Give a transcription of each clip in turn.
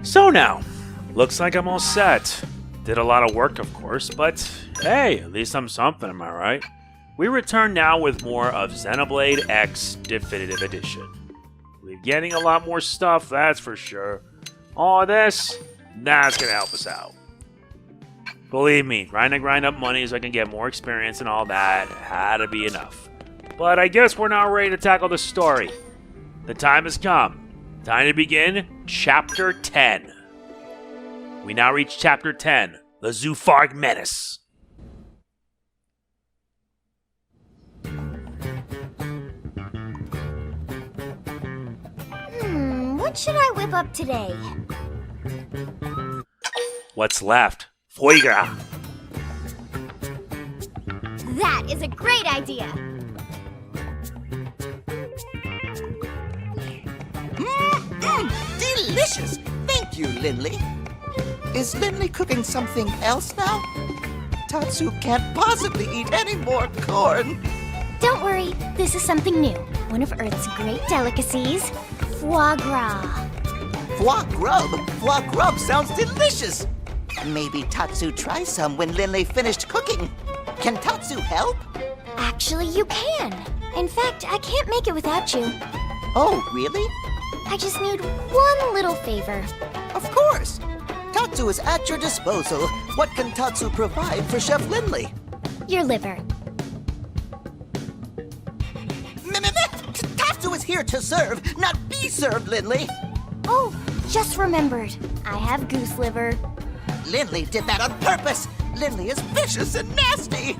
So now, looks like I'm all set. Did a lot of work, of course, but hey, at least I'm something, am I right? We return now with more of Xenoblade X Definitive Edition. We're getting a lot more stuff, that's for sure. All this, that's gonna help us out. Believe me, trying to grind up money so I can get more experience and all that had to be enough. But I guess we're now ready to tackle the story. The time has come. Time to begin Chapter 10. We now reach Chapter 10, the Zu Pharg Menace. What should I whip up today? What's left? Foigra. That is a great idea! Delicious! Thank you, Lindley. Is Lindley cooking something else now? Tatsu can't possibly eat any more corn. Don't worry, this is something new. One of Earth's great delicacies, foie gras. Foie grub? Foie grub sounds delicious! Maybe Tatsu tries some when Lindley finished cooking. Can Tatsu help? Actually, you can. In fact, I can't make it without you. Oh, really? I just need one little favor. Of course! Tatsu is at your disposal. What can Tatsu provide for Chef Lindley? Your liver. Tatsu is here to serve, not be served, Lindley! Oh, just remembered. I have goose liver. Lindley did that on purpose! Lindley is vicious and nasty!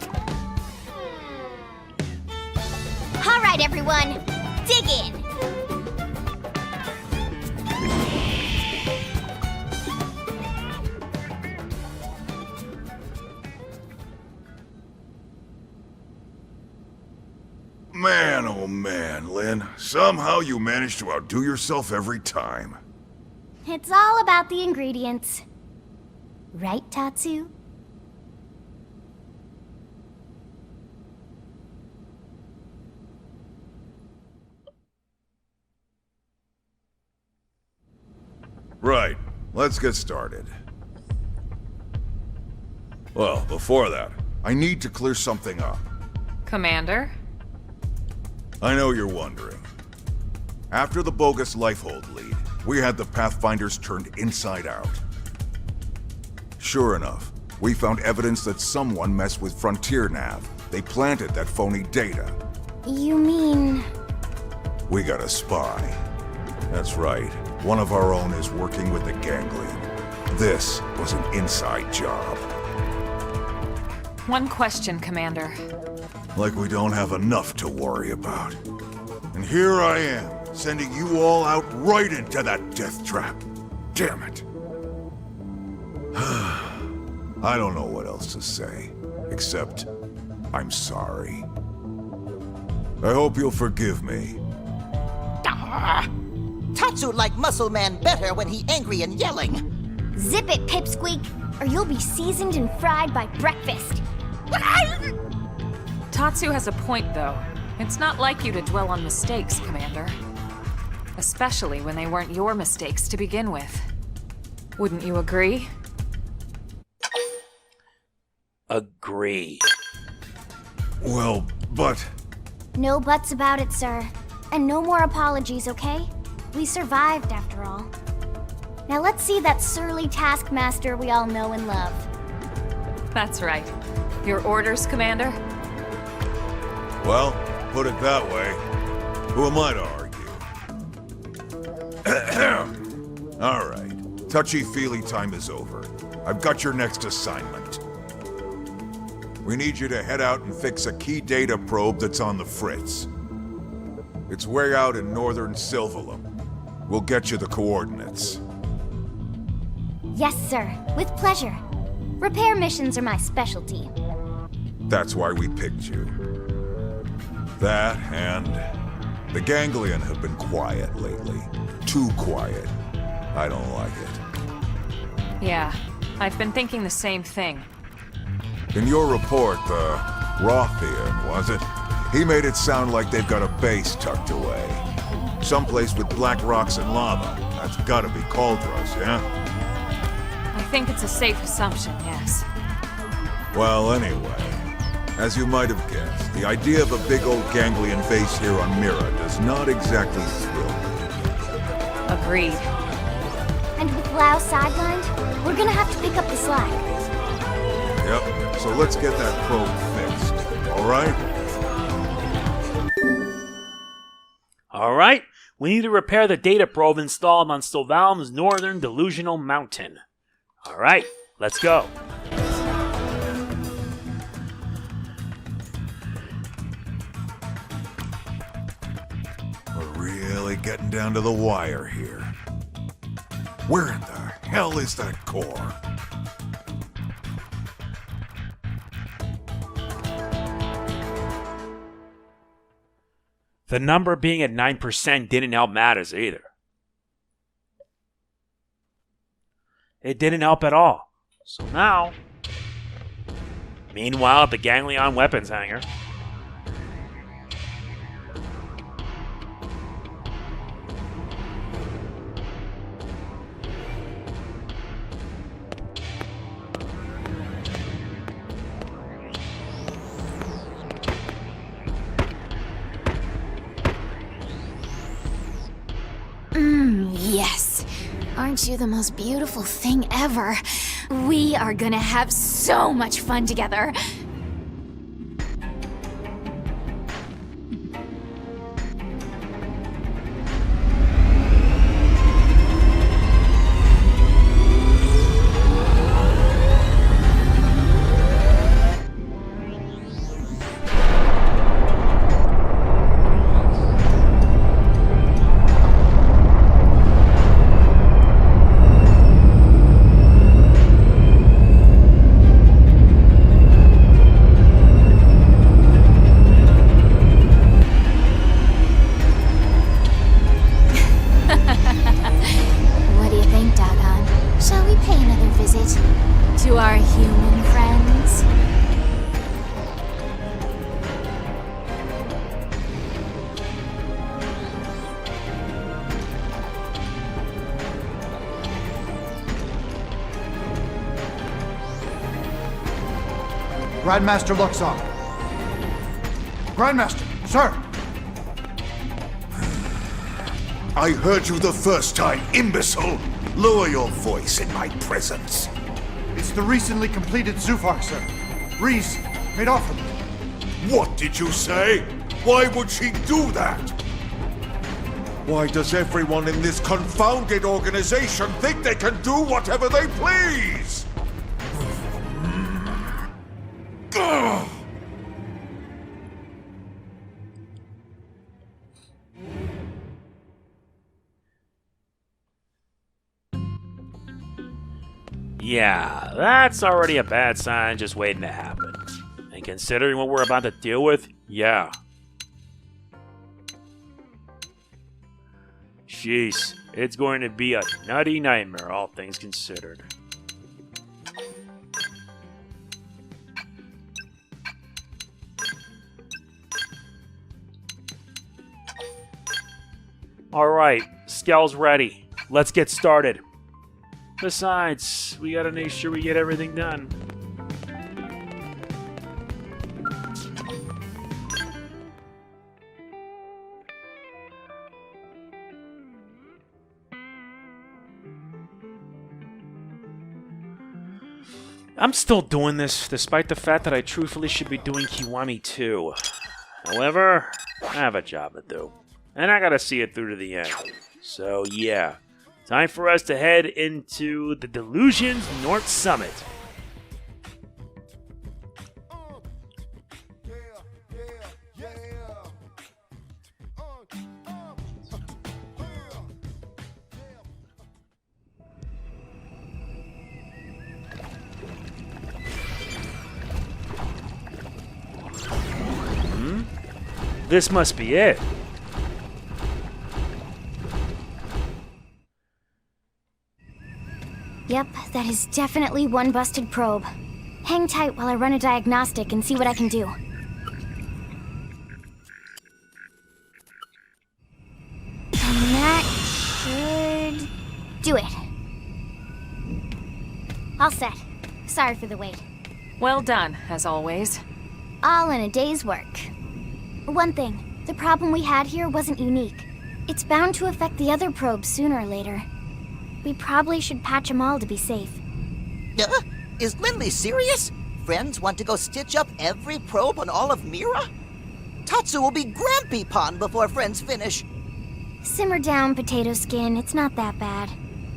All right, everyone, dig in. Man, oh man, Lynn. Somehow you manage to outdo yourself every time. It's all about the ingredients. Right, Tatsu? Right. Let's get started. Well, before that, I need to clear something up. Commander? I know you're wondering. After the bogus Lifehold lead, we had the Pathfinders turned inside out. Sure enough, we found evidence that someone messed with Frontier Nav. They planted that phony data. You mean... We got a spy. That's right. One of our own is working with the Ganglion. This was an inside job. One question, Commander. Like we don't have enough to worry about. And here I am, sending you all out right into that death trap. Damn it. I don't know what else to say, except I'm sorry. I hope you'll forgive me. Tatsu like Muscle Man better when he angry and yelling. Zip it, Pipsqueak, or you'll be seasoned and fried by breakfast. Tatsu has a point, though. It's not like you to dwell on mistakes, Commander. Especially when they weren't your mistakes to begin with. Wouldn't you agree? Agree. Well, but... No buts about it, sir. And no more apologies, okay? We survived, after all. Now let's see that surly taskmaster we all know and love. That's right. Your orders, Commander? Well, put it that way. Who am I to argue? All right. Touchy-feely time is over. I've got your next assignment. We need you to head out and fix a key data probe that's on the fritz. It's way out in northern Sylvalum. We'll get you the coordinates. Yes, sir. With pleasure. Repair missions are my specialty. That's why we picked you. That and... the Ganglion have been quiet lately. Too quiet. I don't like it. Yeah, I've been thinking the same thing. In your report, the Rothian, was it? He made it sound like they've got a base tucked away. Someplace with black rocks and lava. That's gotta be Caldra's, yeah? I think it's a safe assumption, yes. Well, anyway, as you might have guessed, the idea of a big old ganglion base here on Mira does not exactly thrill me. Agreed. And with Lao sidelined, we're gonna have to pick up the slack. Yep, so let's get that probe fixed, alright? Alright, we need to repair the data probe installed on Sylvalum's northern delusional mountain. Alright, let's go. We're really getting down to the wire here. Where in the hell is that core? The number being at 9% didn't help matters either. It didn't help at all. So now... Meanwhile, at the Ganglion weapons hangar... Yes. Aren't you the most beautiful thing ever? We are gonna have so much fun together. To our human friends. Grandmaster Luxon. Grandmaster, sir! I heard you the first time, imbecile! Lower your voice in my presence. It's the recently completed Zu Pharg, sir. Reese made off with it. What did you say? Why would she do that? Why does everyone in this confounded organization think they can do whatever they please? Gah! Yeah, that's already a bad sign just waiting to happen. And considering what we're about to deal with, yeah. Jeez, it's going to be a nutty nightmare, all things considered. Alright, Skell's ready. Let's get started. Besides, we gotta make sure we get everything done. I'm still doing this, despite the fact that I truthfully should be doing Kiwami too. However, I have a job to do. And I gotta see it through to the end. So yeah, time for us to head into the Delusion's North Summit. This must be it. Yep, that is definitely one busted probe. Hang tight while I run a diagnostic and see what I can do. And that should do it. All set. Sorry for the wait. Well done, as always. All in a day's work. One thing, the problem we had here wasn't unique. It's bound to affect the other probes sooner or later. We probably should patch them all to be safe. Is Lindley serious? Friends want to go stitch up every probe on all of Mira? Tatsu will be Grampy Pond before Friends finish. Simmer down, Potato Skin. It's not that bad.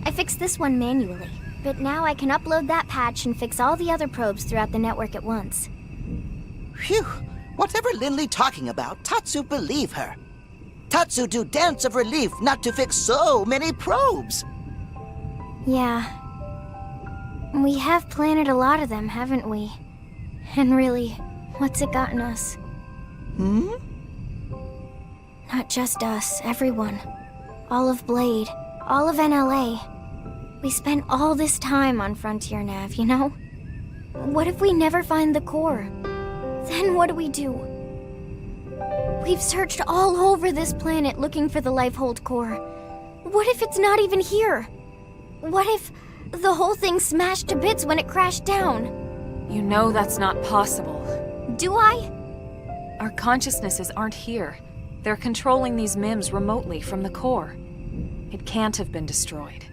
I fixed this one manually, but now I can upload that patch and fix all the other probes throughout the network at once. Phew. Whatever Lindley talking about, Tatsu believe her. Tatsu do dance of relief not to fix so many probes. Yeah. We have planted a lot of them, haven't we? And really, what's it gotten us? Not just us, everyone. All of Blade, all of NLA. We spent all this time on Frontier Nav, you know? What if we never find the core? Then what do we do? We've searched all over this planet looking for the Lifehold core. What if it's not even here? What if the whole thing smashed to bits when it crashed down? You know that's not possible. Do I? Our consciousnesses aren't here. They're controlling these MIMs remotely from the core. It can't have been destroyed.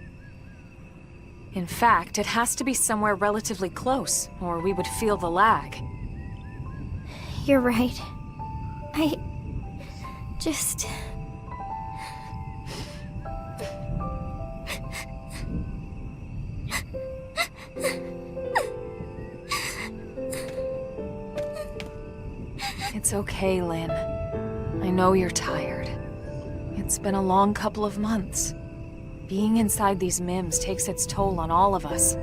In fact, it has to be somewhere relatively close, or we would feel the lag. You're right. I just... It's okay, Lynn. I know you're tired. It's been a long couple of months. Being inside these MIMs takes its toll on all of us.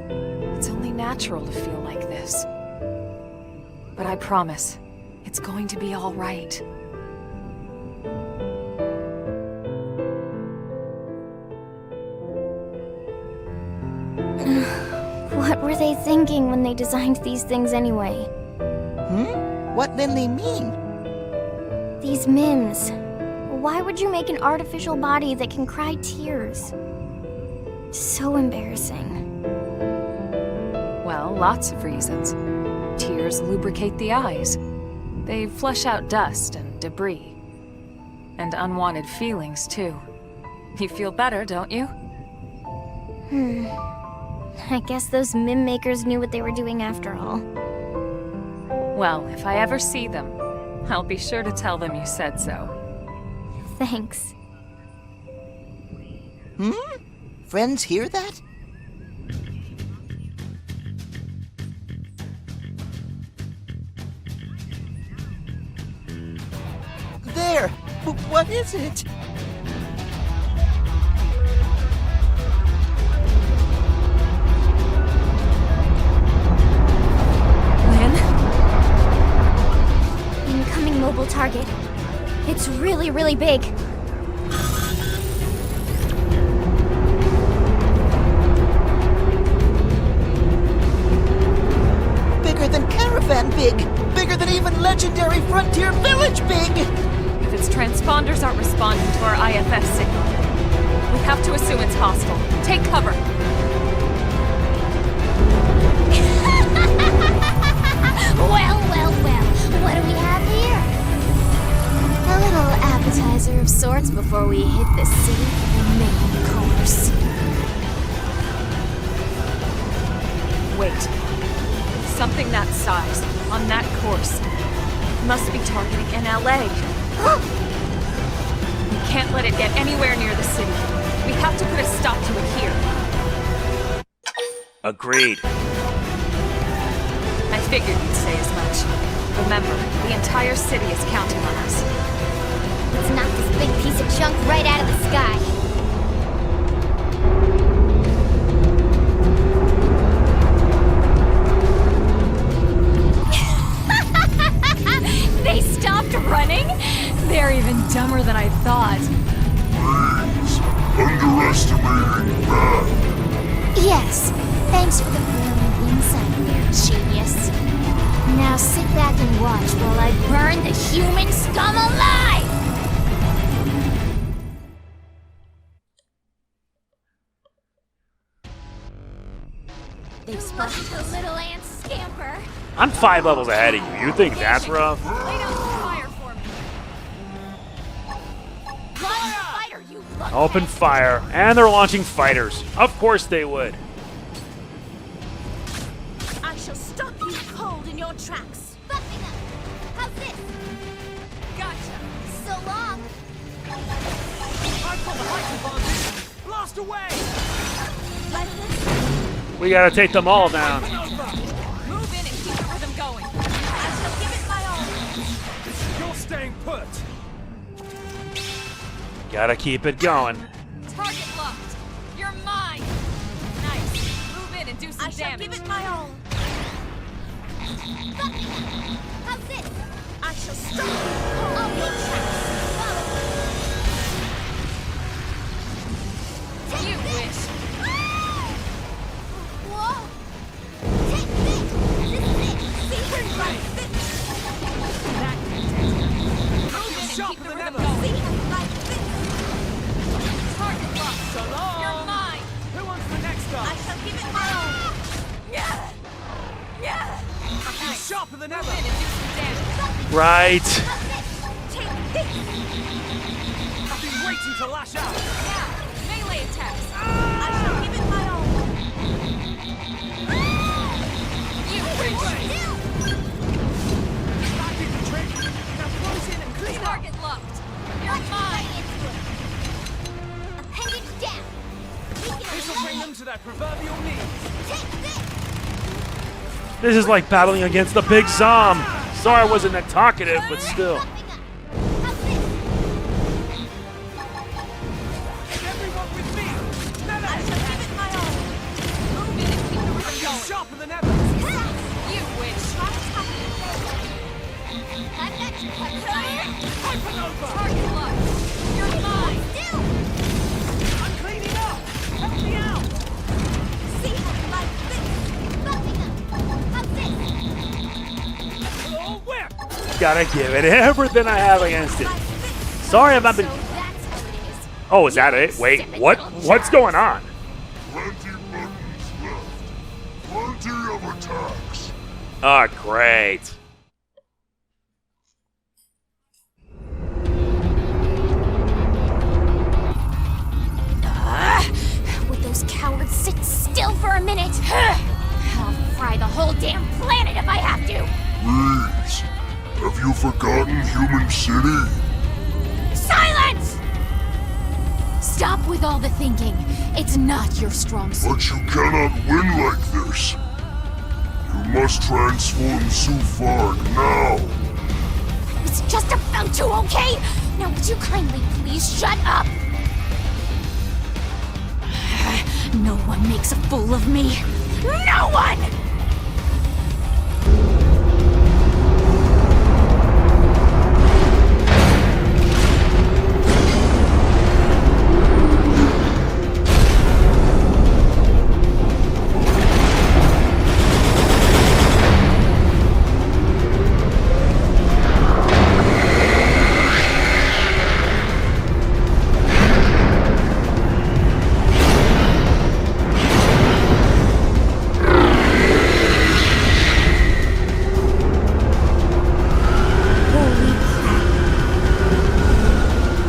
It's only natural to feel like this. But I promise, it's going to be all right. What were they thinking when they designed these things anyway? What Lindley mean? These MIMs. Why would you make an artificial body that can cry tears? So embarrassing. Well, lots of reasons. Tears lubricate the eyes. They flush out dust and debris. And unwanted feelings, too. You feel better, don't you? I guess those MIM makers knew what they were doing after all. Well, if I ever see them, I'll be sure to tell them you said so. Thanks. Friends hear that? There! What is it? Incoming mobile target. It's really, really big. Bigger than Caravan big! Bigger than even legendary Frontier Village big! If its transponders aren't responding to our IFF signal, we have to assume it's hostile. Take cover! Well, what do we have here? A little appetizer of sorts before we hit the city for the main course. Wait. Something that size, on that course, must be targeting NLA. We can't let it get anywhere near the city. We have to put a stop to it here. Agreed. I figured you'd say as much. Remember, the entire city is counting on us. Let's knock this big piece of junk right out of the sky. They stopped running? They're even dumber than I thought. Underestimating that. Yes, thanks for the brilliant insight there, genius. Now sit back and watch while I burn the human scum alive! They've spotted the little ant scamper. I'm 5 levels ahead of you. You think that's rough? Lay down some fire for me. Launch fire, you lucky. Open fire. And they're launching fighters. Of course they would. I shall stop you cold in your tracks. Buffing up. How's this? Gotcha. So long. I've got the height advantage. Blast away! Like this. We gotta take them all down. Move in and keep the rhythm going. I shall give it my all. You're staying put. Gotta keep it going. Target locked. You're mine. Nice. Move in and do some I shall damage. give it my all. How's this? I shall stop you cold in your tracks. You wish. Whoa! Take this! This is it! See right this! That can take. Move in and sharper keep the than rhythm ever. going. See right this! Target locked. So long. You're mine. Who wants the next I up? shall give it my all! Yeah. Yeah. You're sharper than Move ever. in and do some damage. Right. How's this? Take this! I've been waiting to lash out. Now, melee attacks. I shall give it my all! You wish. That did the trick. Now close in and clean up. Target locked. You're mine. Appendage down! This will bring them to their proverbial knees. Take this! This is like battling against the big Zom. Sorry I wasn't that talkative, but still. Buffing up! How's this? Everyone with me. I shall give it my all! Move in and keep the rhythm You're going. sharper than ever. You wish. I'm not your fire! Hypernova. Target locked. You're mine. Still! I'm cleaning up. Help me out. See like this! Buffing up! How's this? Oh, whip. Gotta give it everything I have against it. Like this! Sorry if I've So been. that's how it is. Oh, is that it? Wait, what? What's going on? Plenty buttons left. Plenty of attacks. Oh, great. Would those cowards sit still for a minute? I'll fry the whole damn planet if I have to! Reese, have you forgotten Human City? Silence! Stop with all the thinking. It's not your strong suit. But you cannot win like this. You must transform Zu Pharg now. I was just about to, okay? Now would you kindly please shut up? No one makes a fool of me. No one! Holy crap.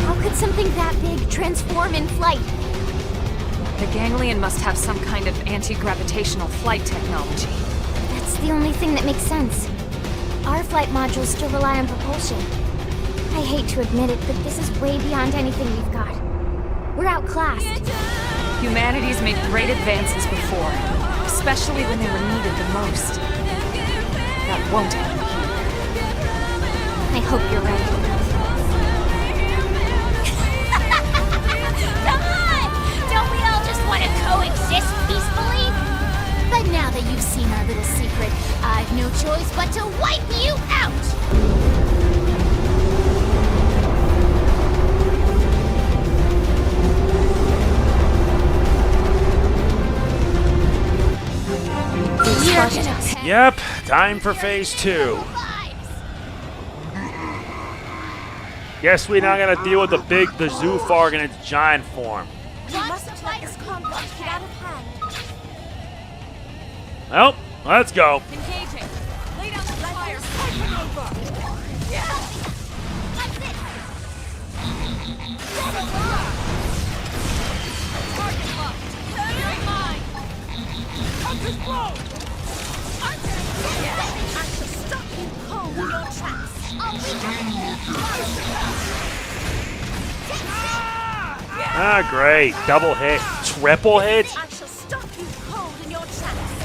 How could something that big transform in flight? The Ganglion must have some kind of anti-gravitational flight technology. That's the only thing that makes sense. Our flight modules still rely on propulsion. I hate to admit it, but this is way beyond anything we've got. We're outclassed. Humanity's made great advances before, especially when they were needed the most. That won't happen here. I hope you're right. Come on! Don't we all just want to coexist peacefully? But now that you've seen our little secret, I've no choice but to wipe you out! You're gonna pay Yep, time for phase 2. lives! Guess we're not gonna deal with the Zu Pharg in its giant form. We mustn't let this conflict get out of hand. Well, let's go. Engaging. Lay down the fire. Open over. Yeah. Target locked. You're mine. Hunter's blow. I shall stop you cold in your tracks. Ah, great. Double hit. Triple hit? I shall stop you cold in your tracks.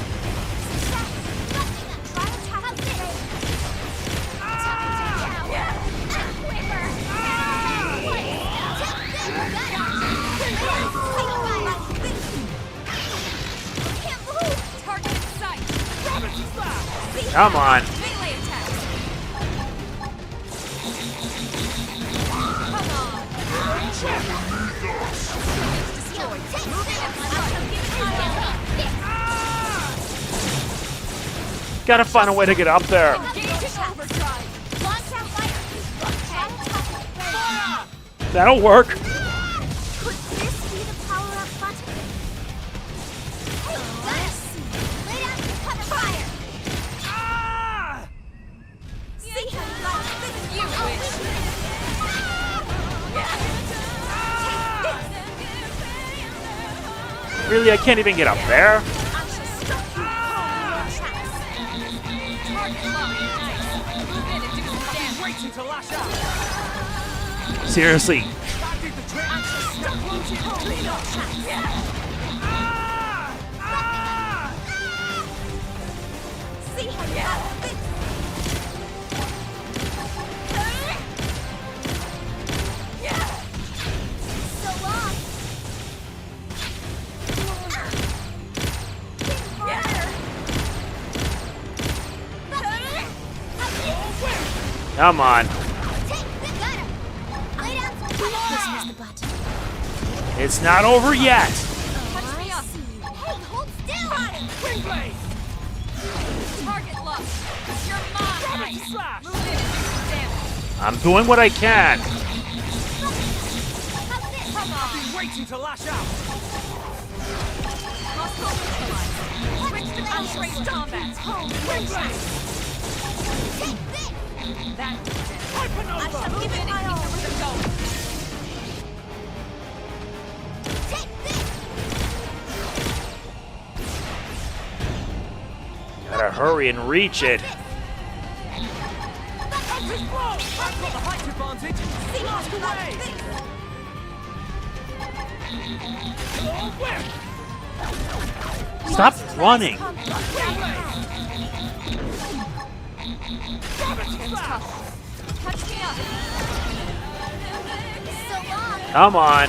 Target in sight. Come on. Melee attack. Come on. Destroyed. Gotta find a way to get up there. Engaging overdrive. Launch out fire. That'll work. Could this be the power-up button? Hey, let's see. Lay down and cover fire. See how you like this? You wish. Really, I can't even get up there? I shall stop you cold in your tracks. Target locked. Nice. Move in and do some damage. Waiting to lash out. Seriously. That did the trick. I shall stop you cold in your tracks. See how you like this? So long. Come on. This was the button. It's not over yet. Touch me up. Hey, hold still! Wing blade. Target locked. You're mine. Gravity slash. Move in and do some damage. I'm doing what I can. I've been waiting to lash out. Hostile neutralized. Switch to untrained combat. Wing blade. That did it. Open I over. shall Move give in it and my keep all. the rhythm going. Take this! Gotta hurry and reach it. Hunter's blow. I've got the height advantage. Blast away. Oh, whip. Stop running. Wing blade. Gravity slash. Touch me up. So long! Come on.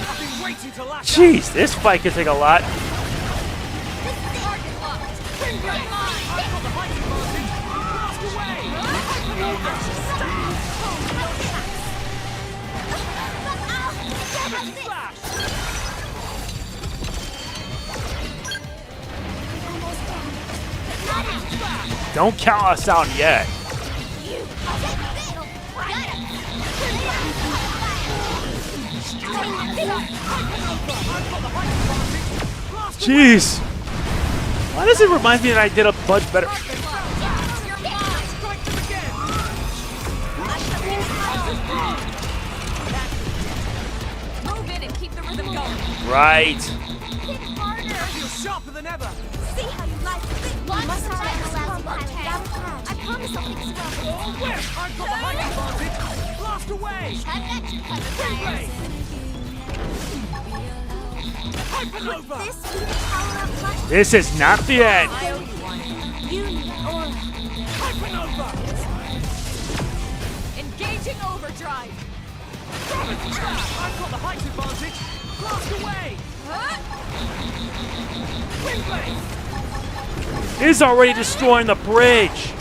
I've been waiting to lash out. Jeez, this fight could take a lot. Target locked. Wing blade. I've got the height advantage. Blast away. Gravity slash. Don't count us out yet. Jeez. Why does it remind me that I did a much better... Strike them again. Move in and keep the rhythm going. Right. You're sharper than ever. See how you like it. You must have let the lousy pilot without a pad. I promise I'll fix it up. Oh, whip. I've got the height advantage. Blast away. Wing blade. Hypernova. This be the power-up button. This is not the end. You need an aura. Hypernova. Engaging overdrive. Gravity slash. I've got the height advantage. Blast away. Wing blade. He's already destroying the bridge.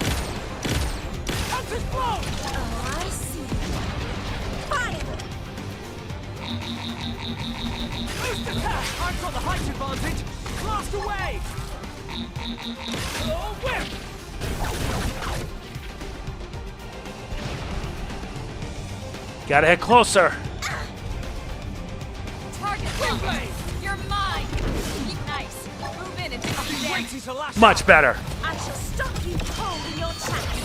Hunter's blow. Oh, I see. Fire! Boost attack. I've got the height advantage. Blast away. Oh, whip. Gotta hit closer. Target Sylvalum! You're mine! Nice. Move in and do some damage. Waiting to lash Much better. I shall stop you cold in your tracks.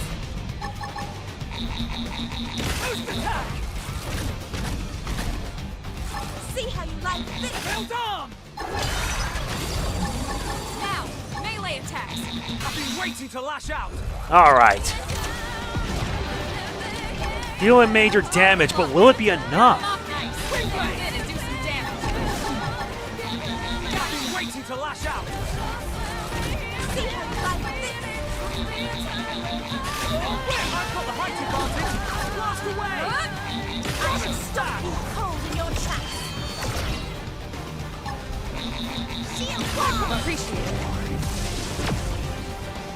Boost attack! See how you like this? Held arm! Now, melee attacks. I've been waiting to lash out. Alright. Dealing major damage, but will it be enough? Nice. Move in and do some damage. I've been waiting to lash out. See how you like this? I've got the height advantage. Blast away! I shall stop you cold in your tracks. Shield wall! Appreciate it.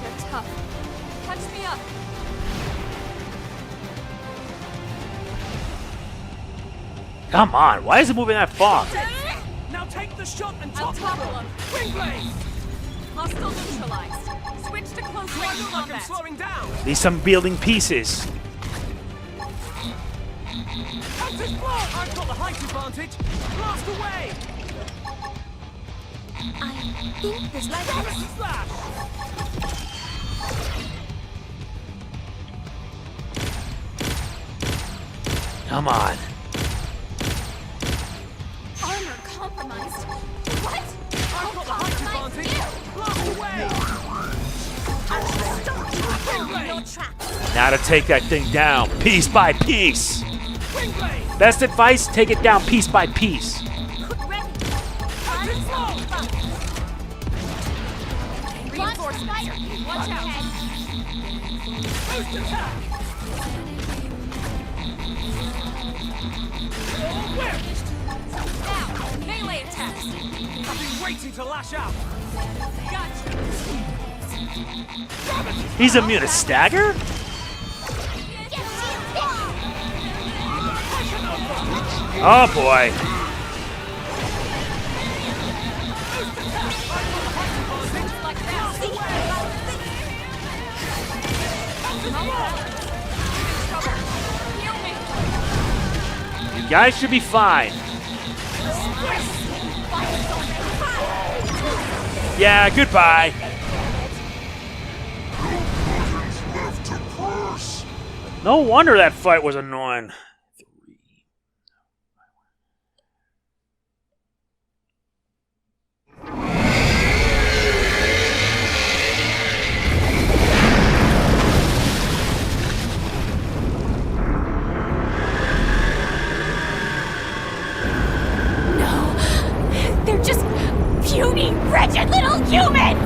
You're tough. Catch me up. Come on, why is it moving that far? Now take the shot and I'll topple topple them. him. Wing blade! Hostile neutralized. Switch to close Do I range look like I'm combat. slowing down? Need some building pieces. Counter's block! I've got the height advantage. Blast away! I think this like this. Slash! Come on. Armor compromised. What? I've got the height advantage. Blast away! I shall stop you cold in your tracks. Now to take that thing down, piece by piece. Wing blade! Best advice, take it down piece by piece. Ready. Counter's block! Reinforcements. Watch out. Boost attack! Where? Now, melee attacks. I've been waiting to lash out. Gotcha. He's immune to stagger? Oh boy. Like that. Heal me. You guys should be fine. Yeah, goodbye. No wonder that fight was annoying. They're just puny, wretched little humans!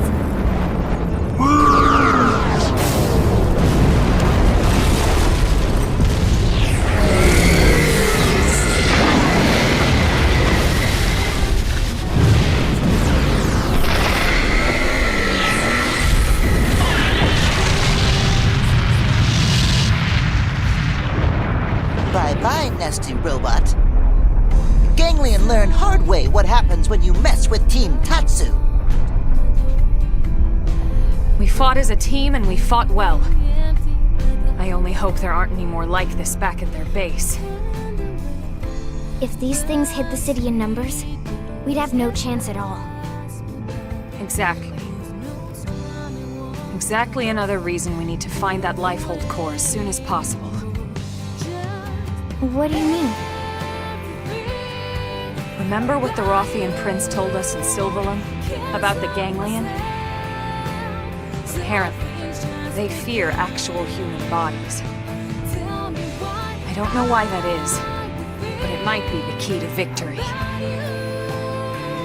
Bye-bye, nasty robot. Ganglion learned hard way what happens when you mess with Team Tatsu. We fought as a team and we fought well. I only hope there aren't any more like this back at their base. If these things hit the city in numbers, we'd have no chance at all. Exactly. Exactly another reason we need to find that Lifehold core as soon as possible. What do you mean? Remember what the Rothian prince told us in Sylvalum about the Ganglion? Apparently, they fear actual human bodies. I don't know why that is, but it might be the key to victory.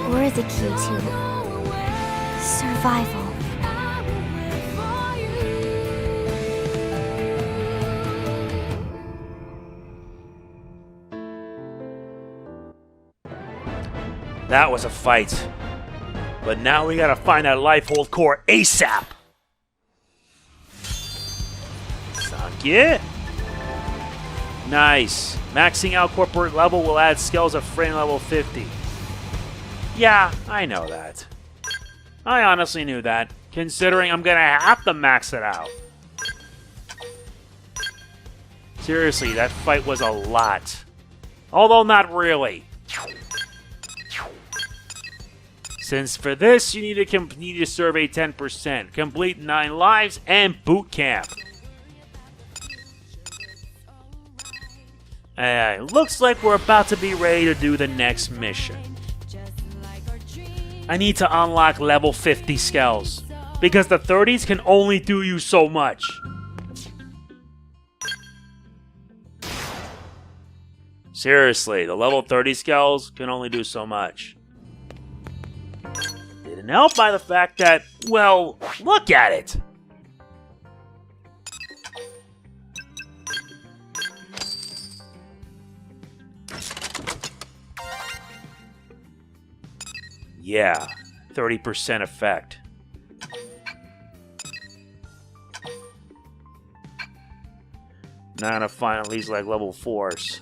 We're the key to survival. That was a fight. But now we gotta find that Lifehold core ASAP. Sankie. Nice. Maxing out corporate level will add Skells of frame level 50. Yeah, I know that. I honestly knew that, considering I'm gonna have to max it out. Seriously, that fight was a lot. Although not really. Since for this, you need to complete a survey 10%, complete 9 lives, and boot camp. Looks like we're about to be ready to do the next mission. I need to unlock level 50 Skells, because the 30s can only do you so much. Seriously, the level 30 Skells can only do so much. Didn't help by the fact that, well, look at it! Yeah, 30% effect. Now I'm gonna find at least like level 4s.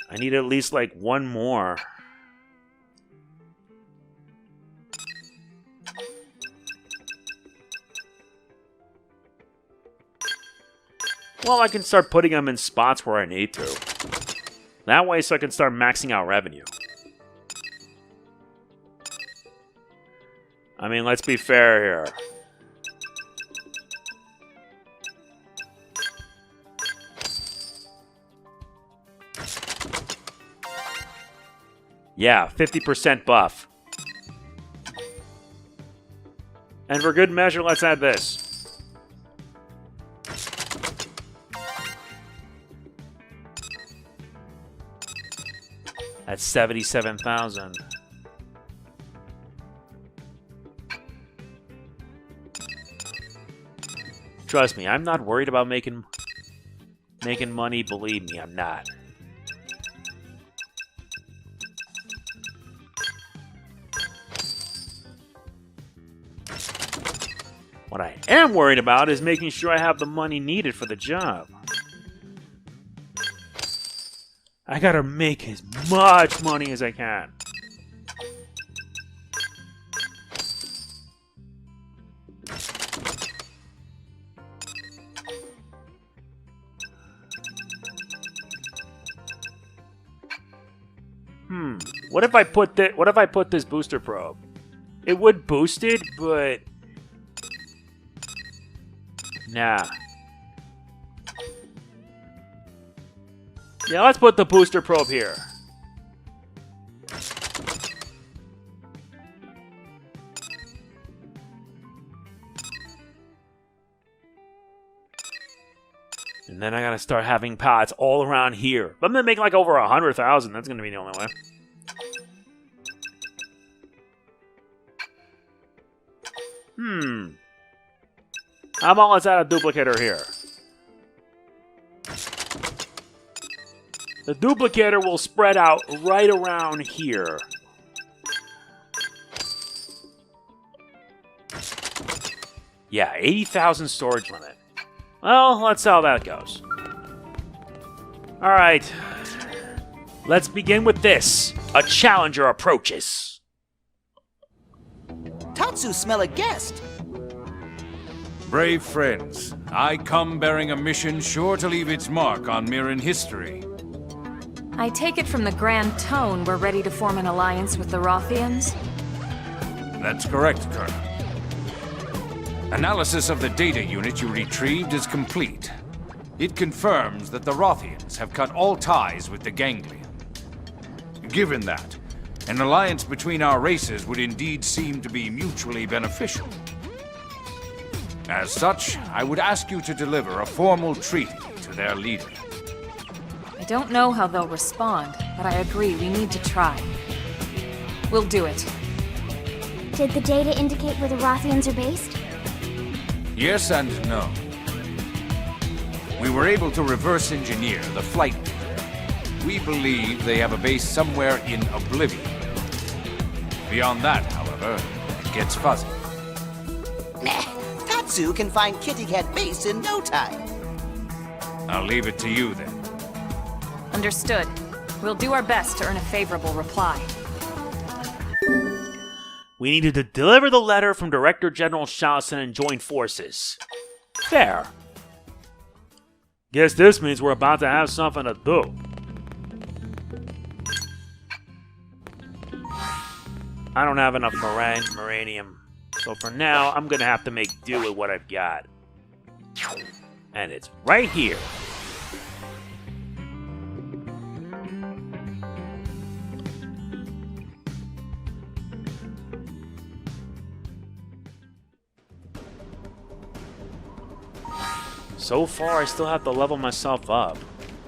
I need at least like one more. Well, I can start putting them in spots where I need to. That way, so I can start maxing out revenue. I mean, let's be fair here. Yeah, 50% buff. And for good measure, let's add this. That's 77,000. Trust me, I'm not worried about making money. Believe me, I'm not. What I am worried about is making sure I have the money needed for the job. I gotta make as much money as I can. What if I put this booster probe? It would boost it, but nah. Yeah, let's put the booster probe here. And then I gotta start having pods all around here. But I'm gonna make like over 100,000. That's gonna be the only way. How about let's add a duplicator here? The duplicator will spread out right around here. Yeah, 80,000 storage limit. Well, let's see how that goes. Alright. Let's begin with this. A challenger approaches. Tatsu smell a guest. Brave friends, I come bearing a mission sure to leave its mark on Mirren history. I take it from the grand tone we're ready to form an alliance with the Rothians? That's correct, Colonel. Analysis of the data unit you retrieved is complete. It confirms that the Rothians have cut all ties with the Ganglion. Given that, an alliance between our races would indeed seem to be mutually beneficial. As such, I would ask you to deliver a formal treaty to their leader. I don't know how they'll respond, but I agree we need to try. We'll do it. Did the data indicate where the Rothians are based? Yes and no. We were able to reverse engineer the flight data. We believe they have a base somewhere in Oblivion. Beyond that, however, it gets fuzzy. Nah, Tatsu can find Kitty Cat Base in no time. I'll leave it to you then. Understood. We'll do our best to earn a favorable reply. We needed to deliver the letter from Director General Shallison and join forces. Fair. Guess this means we're about to have something to do. I don't have enough Moranium, so for now, I'm gonna have to make do with what I've got. And it's right here. So far, I still have to level myself up.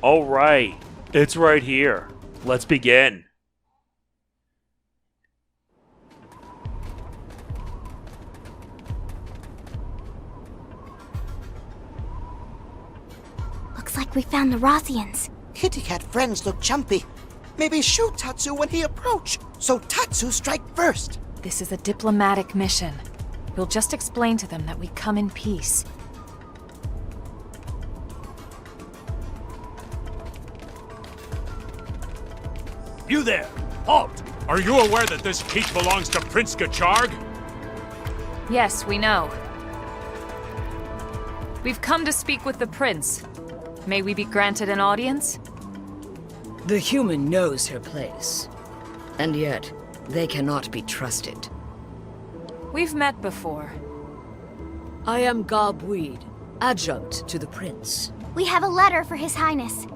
Alright, it's right here. Let's begin. Looks like we found the Rothians. Kitty Cat friends look jumpy. Maybe shoot Tatsu when he approach. So Tatsu strike first. This is a diplomatic mission. We'll just explain to them that we come in peace. You there! Halt! Are you aware that this keep belongs to Prince Gacharg? Yes, we know. We've come to speak with the prince. May we be granted an audience? The human knows her place. And yet, they cannot be trusted. We've met before. I am Garbweed, adjunct to the prince. We have a letter for His Highness.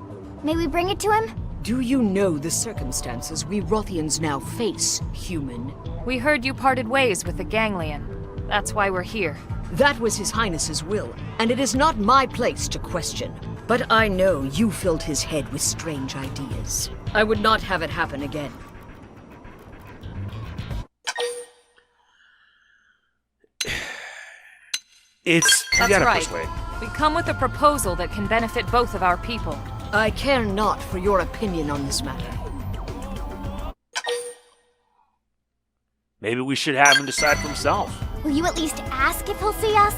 May we bring it to him? Do you know the circumstances we Rothians now face, human? We heard you parted ways with the Ganglion. That's why we're here. That was His Highness's will, and it is not my place to question. But I know you filled his head with strange ideas. I would not have it happen again. That's right. We come with a proposal that can benefit both of our people. I care not for your opinion on this matter. Maybe we should have him decide for himself. Will you at least ask if he'll see us?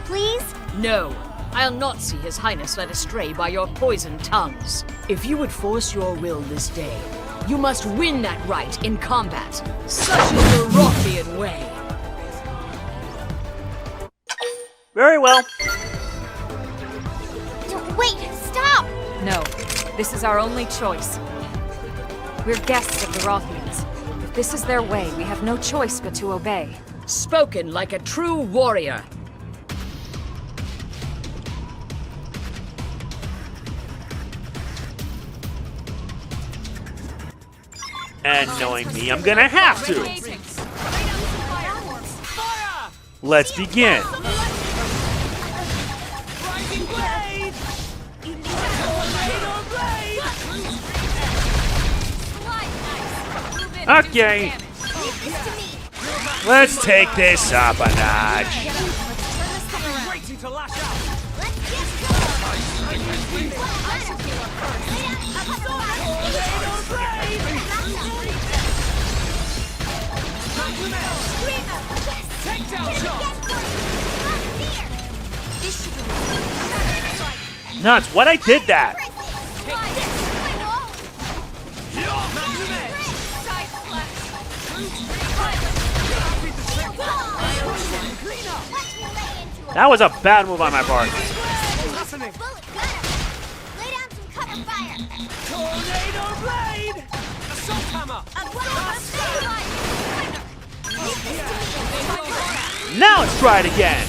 Please? No, I'll not see His Highness led astray by your poisoned tongues. If you would force your will this day, you must win that right in combat. Such is the Rothian way. Very well. Wait, stop! No, this is our only choice. We're guests of the Rothians. If this is their way, we have no choice but to obey. Spoken like a true warrior. And knowing me, I'm gonna have to. Let's begin. Okay. Let's take this up a notch. Nuts, what I did that? That was a bad move on my part. Now let's try it again.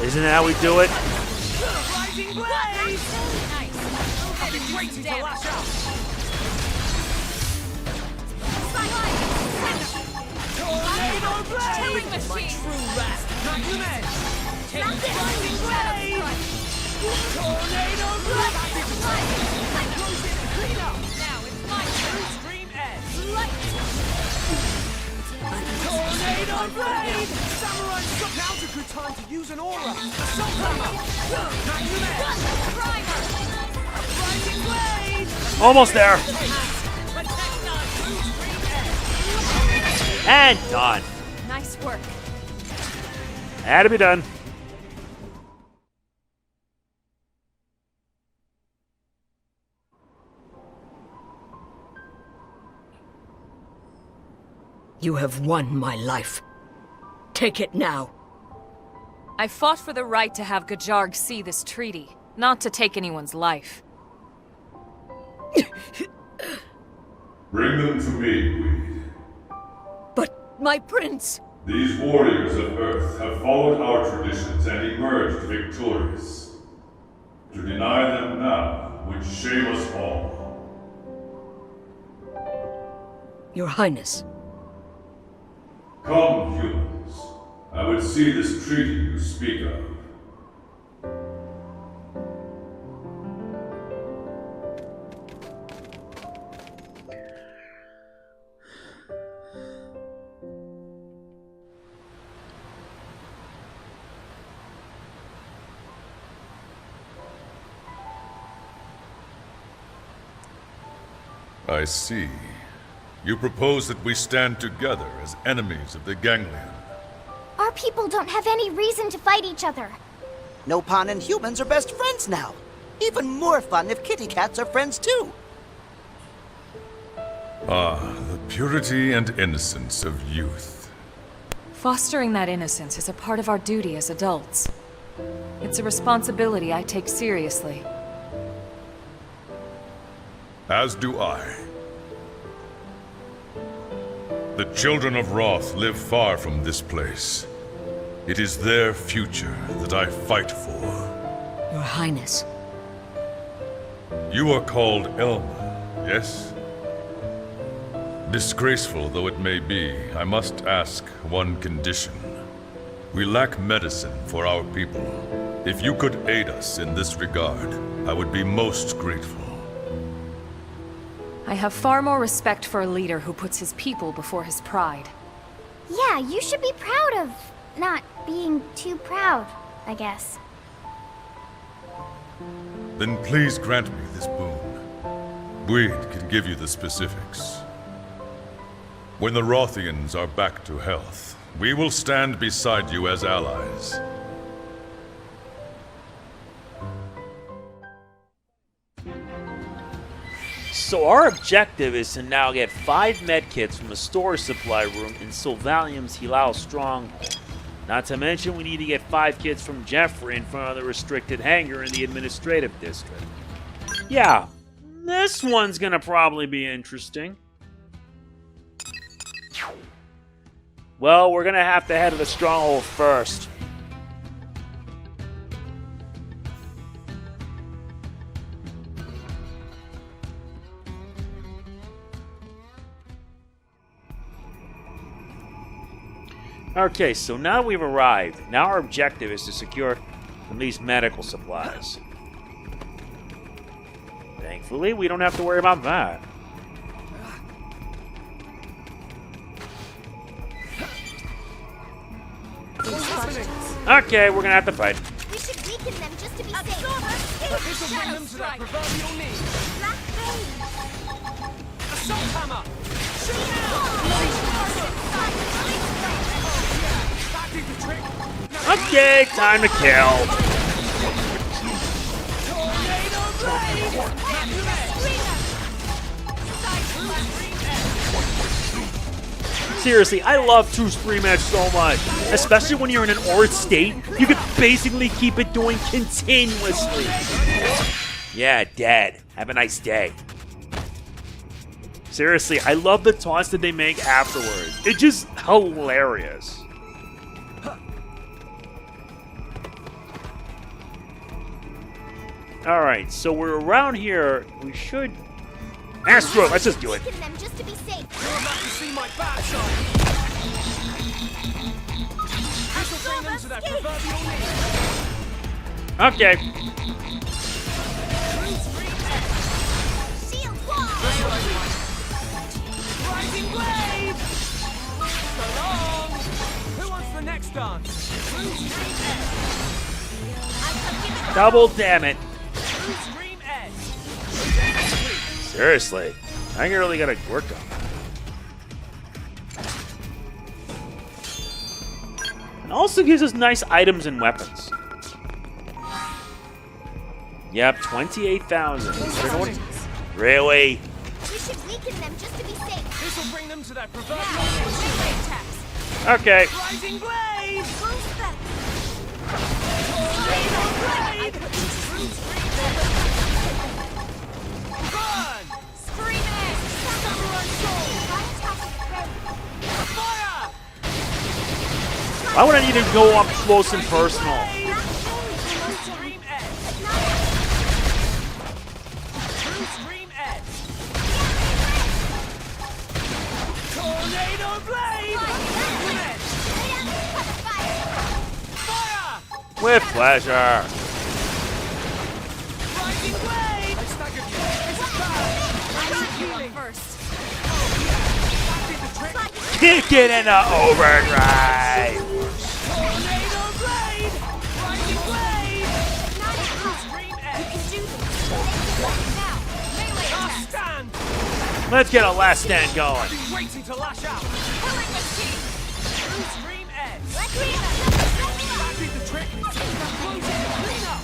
Isn't that how we do it? Tornado Blade! Samurai Shock! Now's a good time to use an aura! Assault Hammer! Rising Blade! Almost there. And done. Nice work. Had to be done. You have won my life. Take it now. I fought for the right to have Gajarg see this treaty, not to take anyone's life. Bring them to me, Weed. But my prince... These warriors of Earth have followed our traditions and emerged victorious. To deny them now would shame us all. Your Highness. Come, humans. I would see this treaty you speak of. I see. You propose that we stand together as enemies of the Ganglion. Our people don't have any reason to fight each other. Nopon and humans are best friends now. Even more fun if kitty cats are friends too. Ah, the purity and innocence of youth. Fostering that innocence is a part of our duty as adults. It's a responsibility I take seriously. As do I. The children of Roth live far from this place. It is their future that I fight for. Your Highness. You are called Elma, yes? Disgraceful though it may be, I must ask one condition. We lack medicine for our people. If you could aid us in this regard, I would be most grateful. I have far more respect for a leader who puts his people before his pride. Yeah, you should be proud of not being too proud, I guess. Then please grant me this boon. Bwyd can give you the specifics. When the Rothians are back to health, we will stand beside you as allies. So our objective is to now get 5 medkits from the storage supply room in Sylvalum's Hilal stronghold. Not to mention we need to get 5 kits from Jeffrey in front of the restricted hangar in the administrative district. Yeah, this one's gonna probably be interesting. Well, we're gonna have to head to the stronghold first. Okay, so now we've arrived. Now our objective is to secure at least medical supplies. Thankfully, we don't have to worry about that. Okay, we're gonna have to fight. We should weaken them just to be safe. This will bring them to their proverbial knees. Assault hammer! Shoot Okay, time to kill. Seriously, I love 2 Scream Edge so much. Especially when you're in an Ord state, you can basically keep it doing continuously. Yeah, dead. Have a nice day. Seriously, I love the taunts that they make afterwards. It's just hilarious. Alright, so we're around here. We should... Astro, let's just do it. Weaken them just to be safe. You're about to see my bad side. This will bring them to their proverbial knees. Okay. Shield wall. Rising blade! So long! Who wants the next dance? Double damn it. Scream edge! Seriously, I really gotta work on that. Also gives us nice items and weapons. Yep, 28,000. Really? We should weaken them just to be safe. This will bring them to that proverbial Melee attacks. Okay. Rising blade! Boost them. Burn! Scream it. Samurai soul! Fire! Why would I need to go up close and personal? Stream edge! True stream edge! Tornado blade! Fire! With pleasure. Rising blade! I staggered you. This is bad. I'm healing first. That did the trick. Kick it into overdrive. Tornado blade! Rising blade! Stream edge! Last stand! Let's get a last stand going. I've been waiting to lash out. Pulling the teeth. True stream edge! Let's read That did the trick. Close it. Clean up.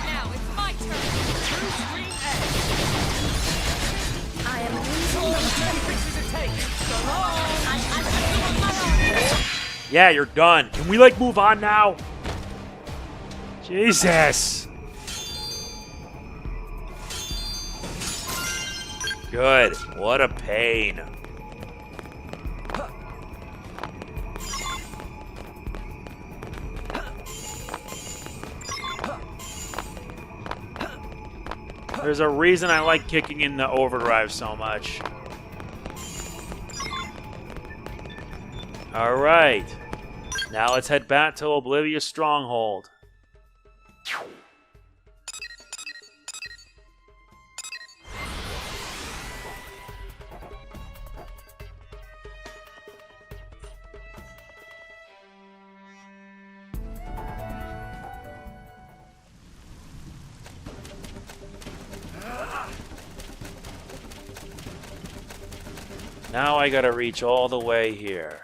Now it's my turn. True stream edge. I am All the dirty fixes it takes. So long. Yeah, you're done. Can we, like, move on now? Jesus. Good. What a pain. There's a reason I like kicking in the overdrive so much. Alright. Now let's head back to Oblivion's stronghold. Now I gotta reach all the way here.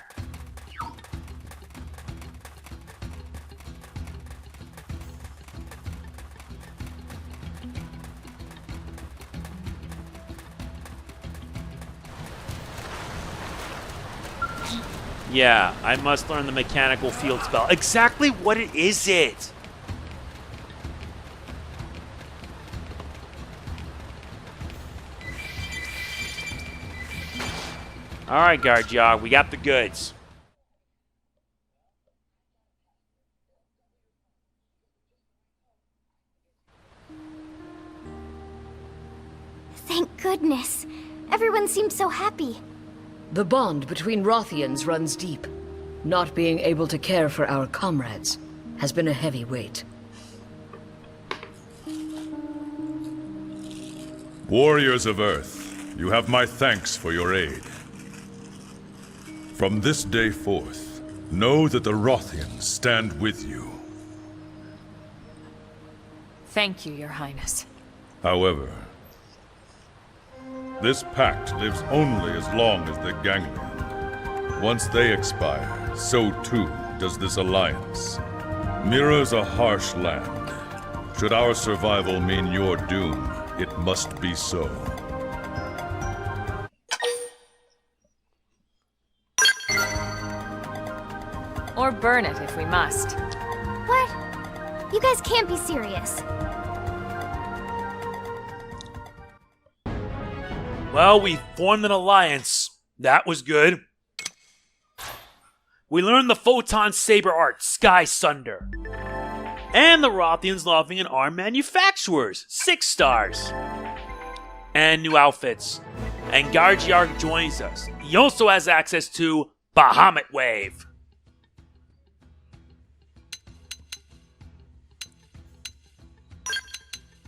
Yeah, I must learn the mechanical field spell. Exactly what is it? Alright, Guardjog, we got the goods. Thank goodness. Everyone seems so happy. The bond between Rothians runs deep. Not being able to care for our comrades has been a heavy weight. Warriors of Earth, you have my thanks for your aid. From this day forth, know that the Rothians stand with you. Thank you, Your Highness. However, this pact lives only as long as the Ganglion. Once they expire, so too does this alliance. Mira's a harsh land. Should our survival mean your doom, it must be so. Or burn it if we must. What? You guys can't be serious. Well, we formed an alliance. That was good. We learned the Photon Saber Art, Sky Sunder. And the Rothians loving and arm manufacturers, 6 stars. And new outfits. And Guardjog joins us. He also has access to Bahamut Wave.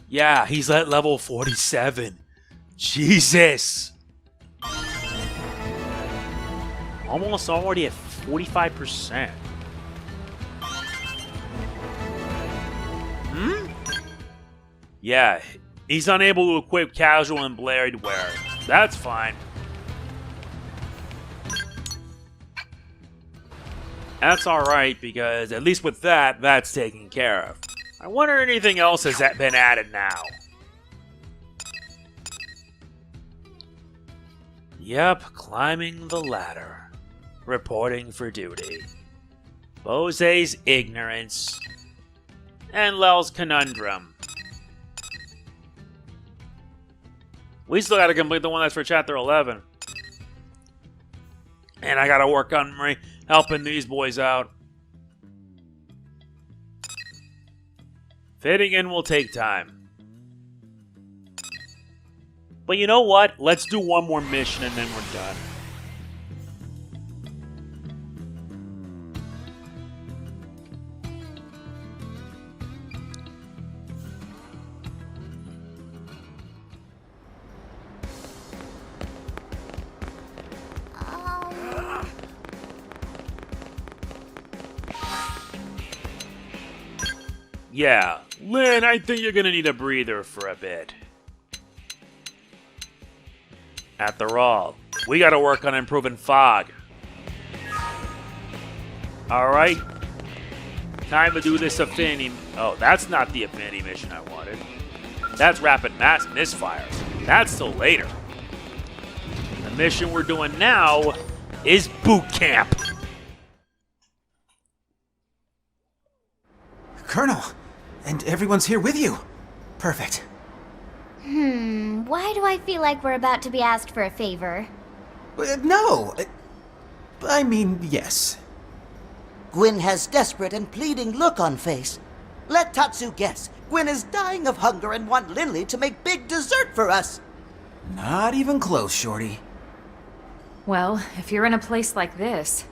Yeah, he's at level 47. Jesus! Almost already at 45%. Yeah, he's unable to equip casual and blade wear. That's fine. That's alright, because at least with that, that's taken care of. I wonder if anything else has been added now. Yep, climbing the ladder. Reporting for duty. Bose's ignorance. And Lel's conundrum. We still gotta complete the one that's for Chapter 11. And I gotta work on helping these boys out. Fitting in will take time. But you know what? Let's do one more mission and then we're done. Yeah, Lynn, I think you're gonna need a breather for a bit. After all, we gotta work on improving fog. Alright. Time to do this affinity. Oh, that's not the affinity mission I wanted. That's rapid mass misfires. That's till later. The mission we're doing now is boot camp. Colonel, and everyone's here with you. Perfect. Why do I feel like we're about to be asked for a favor? No. I mean, yes. Gwyn has desperate and pleading look on face. Let Tatsu guess. Gwyn is dying of hunger and want Linley to make big dessert for us. Not even close, Shorty. Well, if you're in a place like this...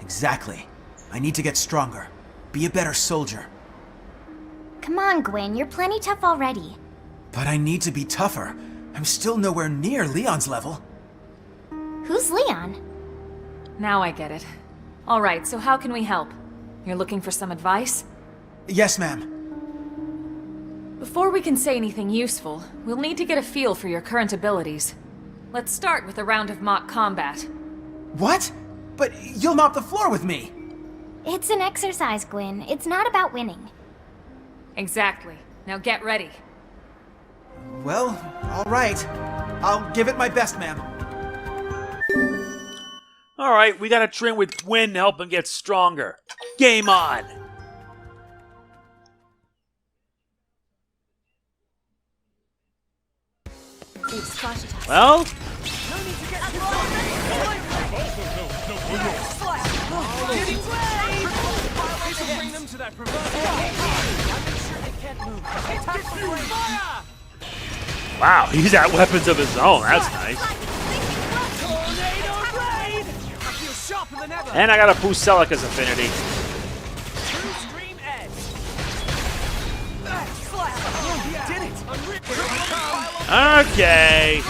Exactly. I need to get stronger. Be a better soldier. Come on, Gwyn, you're plenty tough already. But I need to be tougher. I'm still nowhere near Leon's level. Who's Leon? Now I get it. Alright, so how can we help? You're looking for some advice? Yes, ma'am. Before we can say anything useful, we'll need to get a feel for your current abilities. Let's start with a round of mock combat. What? But you'll mop the floor with me! It's an exercise, Gwyn. It's not about winning. Exactly. Now get ready. Well, alright. I'll give it my best, ma'am. Alright, we gotta train with Gwyn to help him get stronger. Game on! Well? Wow, he's got weapons of his own. That's nice. And I got a boost Celica's affinity. Okay.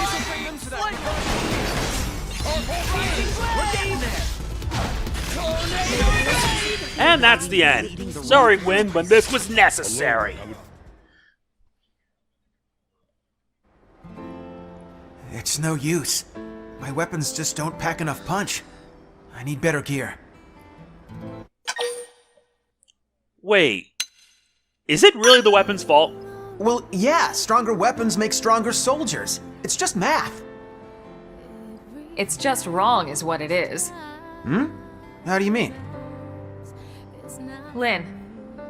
And that's the end. Sorry, Gwyn, but this was necessary. It's no use. My weapons just don't pack enough punch. I need better gear. Wait. Is it really the weapon's fault? Well, yeah, stronger weapons make stronger soldiers. It's just math. It's just wrong is what it is. How do you mean? Lynn,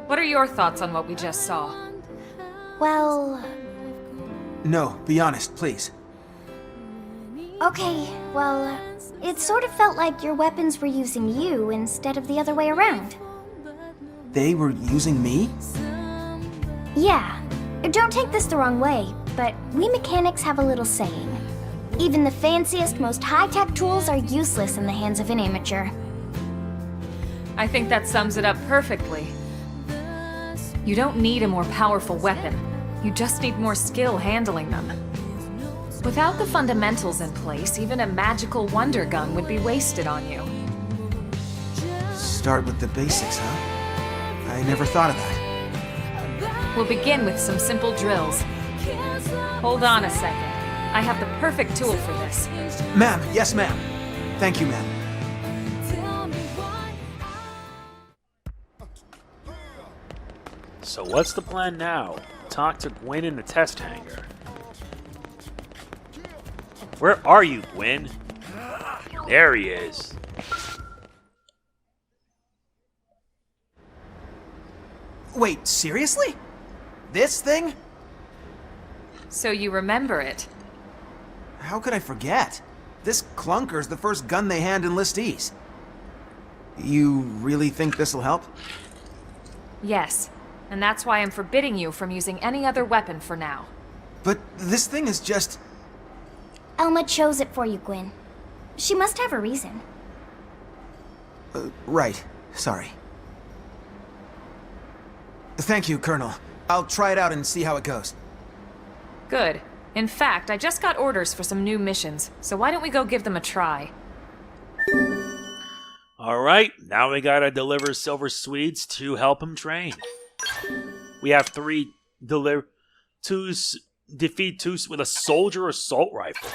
what are your thoughts on what we just saw? Well... No, be honest, please. Okay, well, it sort of felt like your weapons were using you instead of the other way around. They were using me? Yeah. Don't take this the wrong way, but we mechanics have a little saying. Even the fanciest, most high-tech tools are useless in the hands of an amateur. I think that sums it up perfectly. You don't need a more powerful weapon. You just need more skill handling them. Without the fundamentals in place, even a magical wonder gun would be wasted on you. Start with the basics, huh? I never thought of that. We'll begin with some simple drills. Hold on a second. I have the perfect tool for this. Ma'am, yes ma'am. Thank you, ma'am. So what's the plan now? Talk to Gwen in the test hangar. Where are you, Gwen? There he is. Wait, seriously? This thing? So you remember it. How could I forget? This clunker's the first gun they hand enlistees. You really think this'll help? Yes, and that's why I'm forbidding you from using any other weapon for now. But this thing is just... Elma chose it for you, Gwen. She must have a reason. Right. Sorry. Thank you, Colonel. I'll try it out and see how it goes. Good. In fact, I just got orders for some new missions, so why don't we go give them a try? Alright, now we gotta deliver Silver Swedes to help him train. We have defeat two with a soldier assault rifle.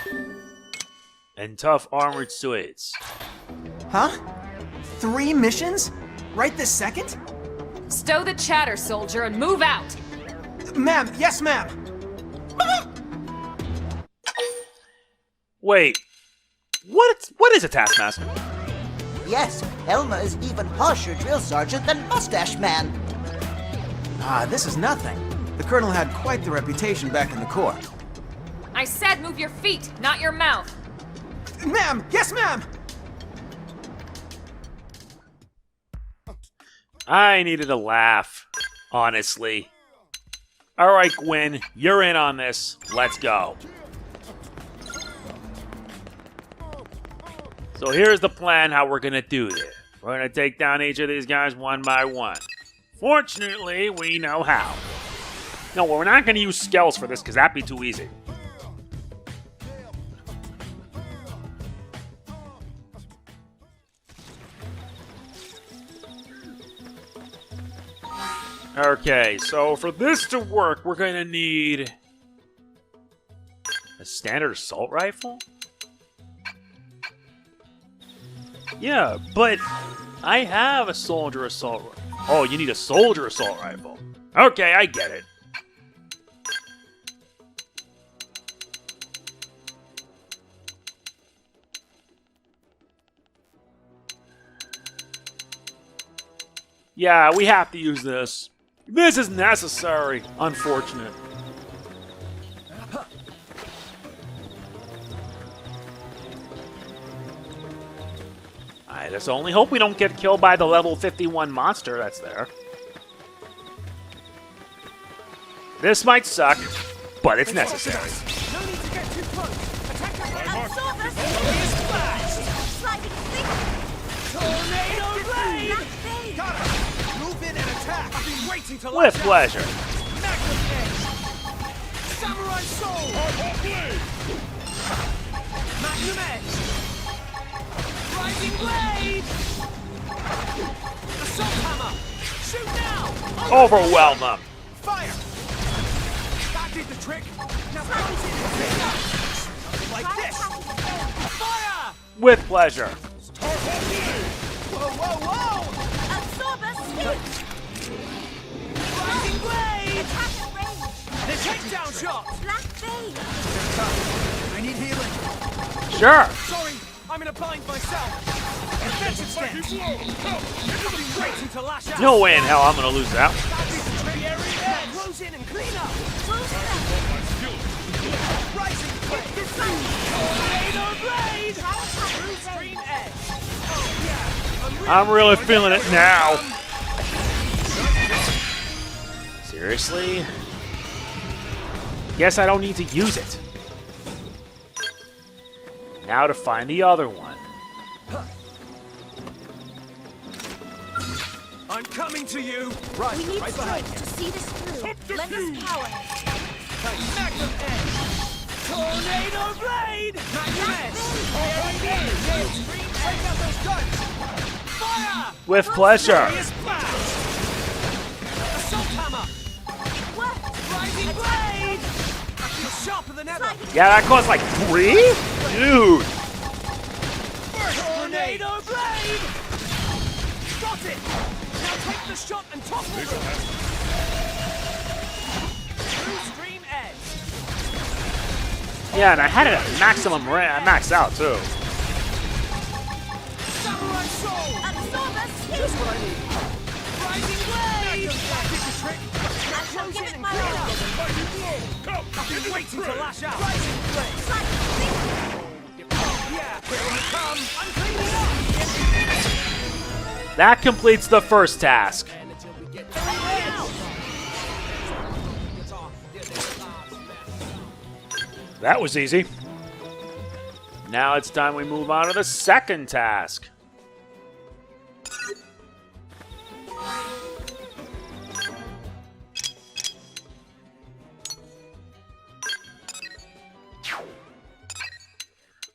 And tough armored Swedes. Huh? 3 missions? Right this second? Stow the chatter, soldier, and move out! Ma'am, yes ma'am! Wait, what is a Taskmaster? Yes, Elma is even harsher drill sergeant than Mustache Man. Ah, this is nothing. The Colonel had quite the reputation back in the Corps. I said move your feet, not your mouth! Ma'am! Yes, ma'am! I needed a laugh, honestly. Alright, Gwen, you're in on this. Let's go. So here's the plan how we're gonna do this. We're gonna take down each of these guys one by one. Fortunately, we know how. No, we're not gonna use Skells for this because that'd be too easy. Okay, so for this to work, we're gonna need a standard assault rifle? Yeah, but I have a soldier assault rifle. Oh, you need a soldier assault rifle. Okay, I get it. Yeah, we have to use this. This is necessary. Unfortunate. I just only hope we don't get killed by the level 51 monster that's there. This might suck, but it's necessary. No need to get too close. Attack Tornado blade! Got it! Move in and attack! I've been waiting to With pleasure. Samurai soul! Magnum edge! Rising blade! Assault hammer! Shoot now! Overwhelm them. Fire! That did the trick! Now bounce it! Like this! Fire! With pleasure. Whoa, whoa, whoa! Absorber stick! Rising blade! Attack at range! The takedown shot! Black vein! I need healing. Sure. Sorry, I'm in a bind myself. Defensive stance. I've been waiting to lash out. No way in hell I'm gonna lose that. Close in and clean up. Rising blade. Tornado blade. Extreme edge. Oh yeah. I'm really feeling it now. Seriously? Guess I don't need to use it. Now to find the other one. I'm coming to you. Right, We need right strength behind to you. see this through. Lend us power. Magnum edge. Tornado blade. Magnum edge. Extreme edge. Take out those guns. Fire. With pleasure. Furious blast. Assault hammer. It worked. Rising blade. I feel sharper than Yeah, that costs like 3? Dude. Tornado blade! Got it! Now take the shot and topple them! True stream edge! Yeah, and I had it at maximum max out too. Samurai soul! Just what I need. Rising blade! That did the trick! Now close in and clean up! I've been waiting to lash out! Rising blade! Yeah, here I come! I'm cleaning up! That completes the first task. That was easy. Now it's time we move on to the second task.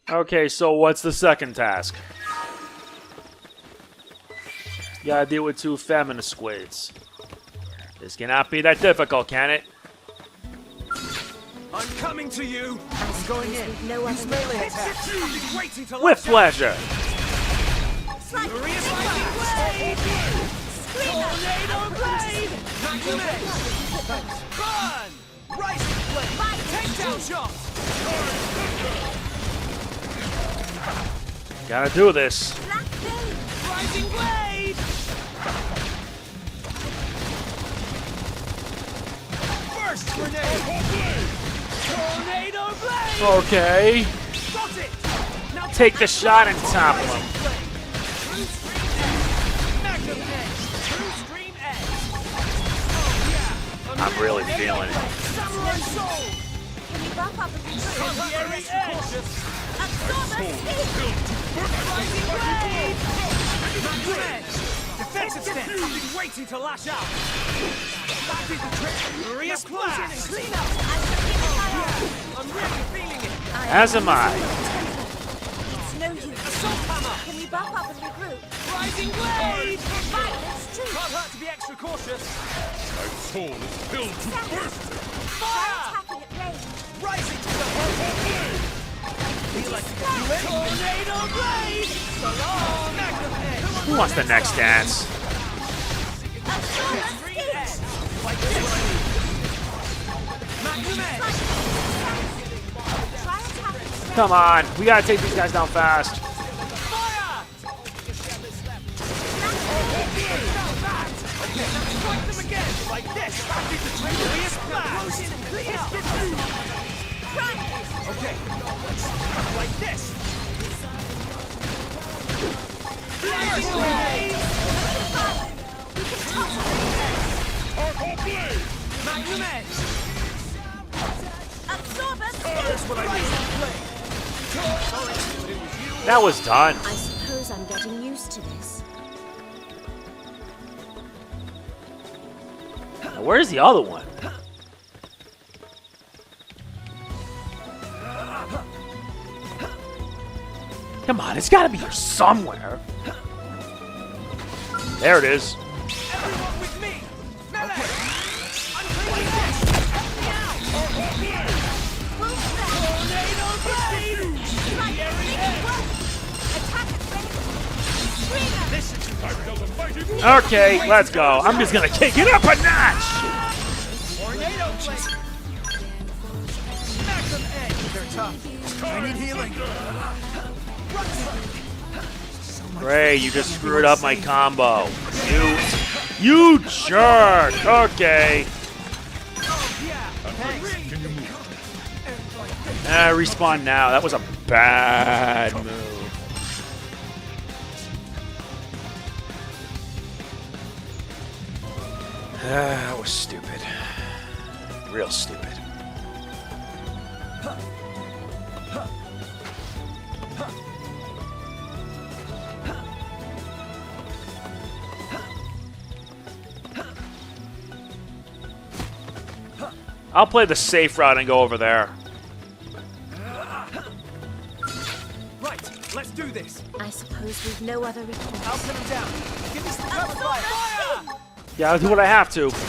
Okay, so what's the second task? You gotta deal with 2 feminist squids. This cannot be that difficult, can it? I'm coming to you! I'm going in. Use melee attack. I've been waiting to With pleasure. Furious lightning blade! Tornado blade! Magnum! Burn! Rising blade! Takedown shot! Gotta do this. Rising blade! Burst grenade! Tornado blade! Okay. Got it! Now Take the shot and topple him. True stream edge! Magnum edge! True stream edge! Oh yeah! I'm really feeling it. Samurai soul! Can you bump up a Conviary edge! Absorber speed! Rising blade! Magnum edge! Defensive stance! I've been waiting to lash out! That did the trick! Furious blast! Clean up! I'm really feeling it! As am I. It's no use. Assault hammer! Can you bump up and regroup? Rising blade! Violence too. Can't hurt to be extra cautious! My soul is filled to bursting. Fire! Attacking at range. Rising to the feel like you can do it! Tornado blade! So long! Magnum edge! Who wants the next dance? Absorber Green speed. edge! Like this one I need! Magnum edge! Try attacking at Come on. We gotta take these guys down fast. Fire! Okay, now strike them again! Like this! Furious blast! Clean up! Okay, like this! Rising blade! Magnum edge! Absorber speed. That's what I need! That was done. I suppose I'm getting used to this. Now, where's the other one? Come on, it's gotta be here somewhere. There it is. Everyone with me! Melee! I'm cleaning this! Tornado blade! Conviary edge! Attack at range. Listen to me! Okay, let's go. I'm just gonna kick it up a notch. Tornado blade! Magnum edge! They're tough. I need healing. Great, you just screwed up my combo. You jerk. Okay. Respawn now. That was a bad move. That was stupid. Real stupid. I'll play the safe route and go over there. Right, let's do this. I suppose we've no other recourse. I'll pin him down. Give me some cover fire. Fire! Yeah, I'll do what I have to. Rising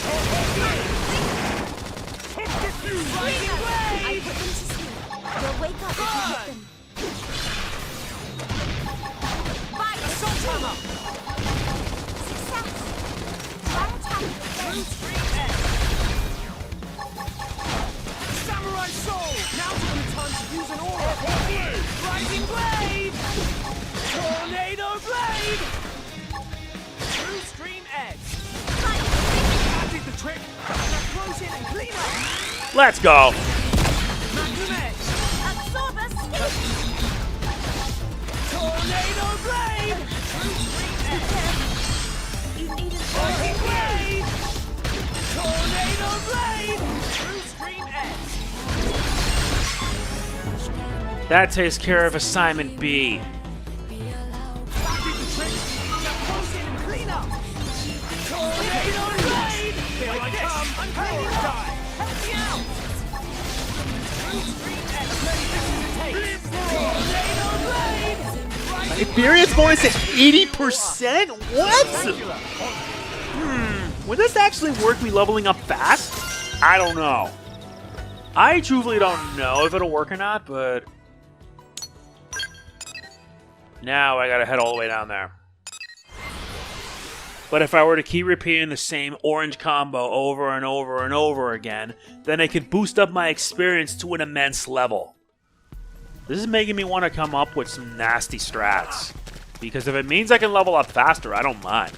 blade! I put them to soul! Now's a good time to use an aura! Rising blade! Tornado blade! True stream edge! That did the trick! Now close in and clean up! Let's go. Magnum edge! Absorber sting! Tornado blade! True stream edge! You need a rising blade! Tornado blade! True stream edge! That takes care of assignment B. That did the trick! Now close in and clean up! Tornado blade! Here I come! I'm cleaning up! Help me out! True stream edge! Ready to take! Tornado blade! Experience bonus at 80%? What? Would this actually work me leveling up fast? I don't know. I truthfully don't know if it'll work or not, but... Now I gotta head all the way down there. But if I were to keep repeating the same orange combo over and over and over again, then it could boost up my experience to an immense level. This is making me want to come up with some nasty strats. Because if it means I can level up faster, I don't mind.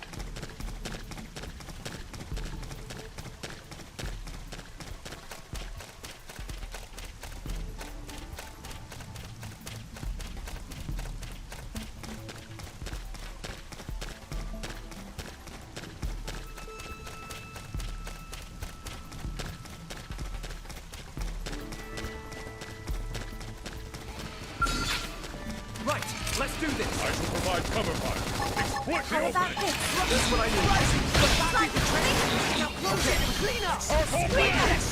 Right, let's do this! I shall provide cover fire. Exploit the opening. That's what I need! That did the trick! Now close it and clean up! Yes!